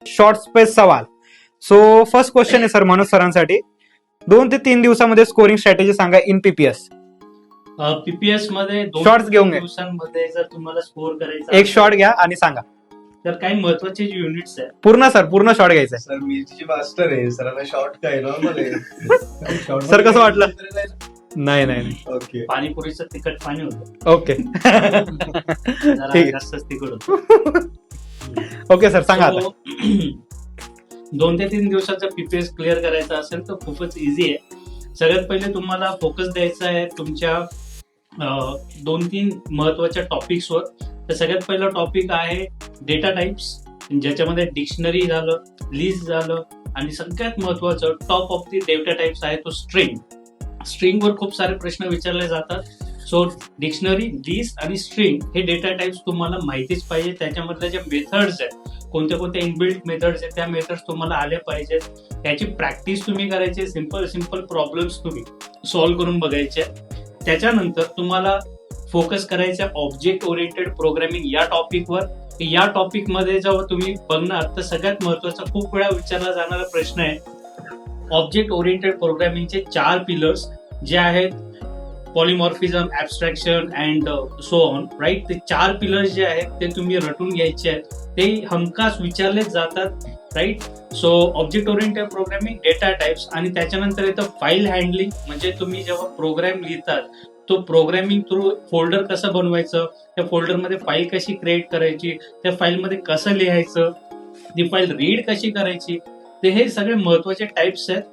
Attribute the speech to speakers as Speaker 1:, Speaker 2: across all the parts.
Speaker 1: Short space सवाल. So first question आहे sir Manoj सरांसाठी. 2 ते 3 दिवसामध्ये स्कोरिंग स्ट्रॅटेजी सांगा इन पीपीएस.
Speaker 2: पीपीएस मध्ये 2
Speaker 1: Shots
Speaker 2: ते
Speaker 1: घेऊन
Speaker 2: 3
Speaker 1: घे.
Speaker 2: दिवसांमध्ये जर तुम्हाला स्कोर करायचा
Speaker 1: एक
Speaker 2: असेल,
Speaker 1: शॉट घ्या आणि सांगा.
Speaker 2: तर काही महत्वाचे जे युनिट्स आहेत
Speaker 1: पूर्ण शॉट घ्यायचा आहे.
Speaker 3: सर मिरची मास्टर आहे, सरांना शॉर्ट काय नॉर्मल आहे.
Speaker 1: सर, कसं वाटलं? नाही.
Speaker 3: ओके.
Speaker 2: पाणीपुरीचं तिखट पाणी होतं,
Speaker 1: ओके.
Speaker 2: जरा
Speaker 1: ठीक आहे.
Speaker 2: जास्तच तिखट होतं.
Speaker 1: ओके सर, सांगा आता.
Speaker 2: 2 ते 3 दिवसाचा पीपीएस क्लिअर करायचा असेल तर खूपच इझी आहे. सगळ्यात पहिले तुम्हाला फोकस द्यायचा आहे तुमच्या 2-3 महत्वाच्या टॉपिक्सवर. तर सगळ्यात पहिला टॉपिक आहे डेटा टाइप्स, ज्याच्यामध्ये डिक्शनरी झालं, लिस्ट झालं, आणि सगळ्यात महत्वाचं top of the data types आहे तो स्ट्रिंग. स्ट्रिंगवर खूप सारे प्रश्न विचारले जातात. सो डिक्शनरी, लिस्ट आणि स्ट्रिंग हे डेटा टाइप्स तुम्हाला माहितीच पाहिजे. त्याच्यामधल्या ज्या मेथड्स आहेत, कोणत्या इनबिल्ट मेथड्स आहेत, त्या मेथड्स तुम्हाला आल्या पाहिजेत. त्याची प्रॅक्टिस तुम्ही करायची. सिंपल प्रॉब्लेम्स तुम्ही सॉल्व्ह करून बघायचे. त्याच्यानंतर तुम्हाला फोकस करायचा ऑब्जेक्ट ओरिएंटेड प्रोग्रामिंग या टॉपिकवर. या टॉपिकमध्ये जेव्हा तुम्ही बघणार तर सगळ्यात महत्वाचा खूप वेळा विचारला जाणारा प्रश्न आहे ऑब्जेक्ट ओरिएंटेड प्रोग्रामिंगचे 4 पिलर्स जे आहेत polymorphism, abstraction and so on, right. ते 4 पिलर्स जे आहेत ते तुम्ही रटून घ्यायचे आहेत. ते हमखास विचारलेच जातात, right. So object oriented programming, data types, आणि त्याच्यानंतर येतं फाईल हँडलिंग. म्हणजे तुम्ही जेव्हा प्रोग्राम लिहितात तो प्रोग्रामिंग थ्रू फोल्डर कसं बनवायचं, त्या फोल्डरमध्ये फाईल कशी क्रिएट करायची, त्या फाईलमध्ये कसं लिहायचं, ती फाईल रीड कशी करायची. ते हे सगळे महत्वाचे टाइप्स आहेत.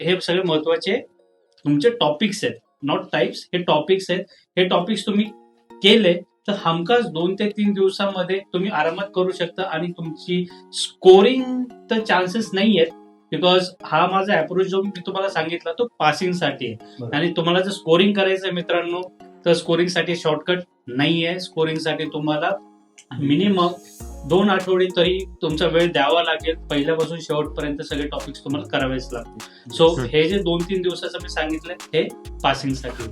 Speaker 2: हे सगळे महत्वाचे तुमचे टॉपिक्स आहेत, नॉट टाइप्स. हे टॉपिक्स आहेत. हे टॉपिक्स तुम्ही केले तर हमखास 2 ते 3 दिवसामध्ये तुम्ही आरामात करू शकता. आणि तुमची स्कोरिंग तर चान्सेस नाही आहेत, बिकॉज हा माझा अप्रोच जो मी तुम्हाला सांगितला तो पासिंगसाठी आहे. आणि तुम्हाला जर स्कोरिंग करायचं आहे मित्रांनो, तर स्कोरिंगसाठी शॉर्टकट नाही आहे. स्कोरिंगसाठी तुम्हाला मिनिमम 2 आठवडे तरी तुमचा वेळ द्यावा लागेल. पहिल्यापासून शेवटपर्यंत सगळे टॉपिक्स तुम्हाला करावेच लागतील. सो हे जे 2-3 दिवसाचं मी सांगितलंय हे पासिंगसाठी.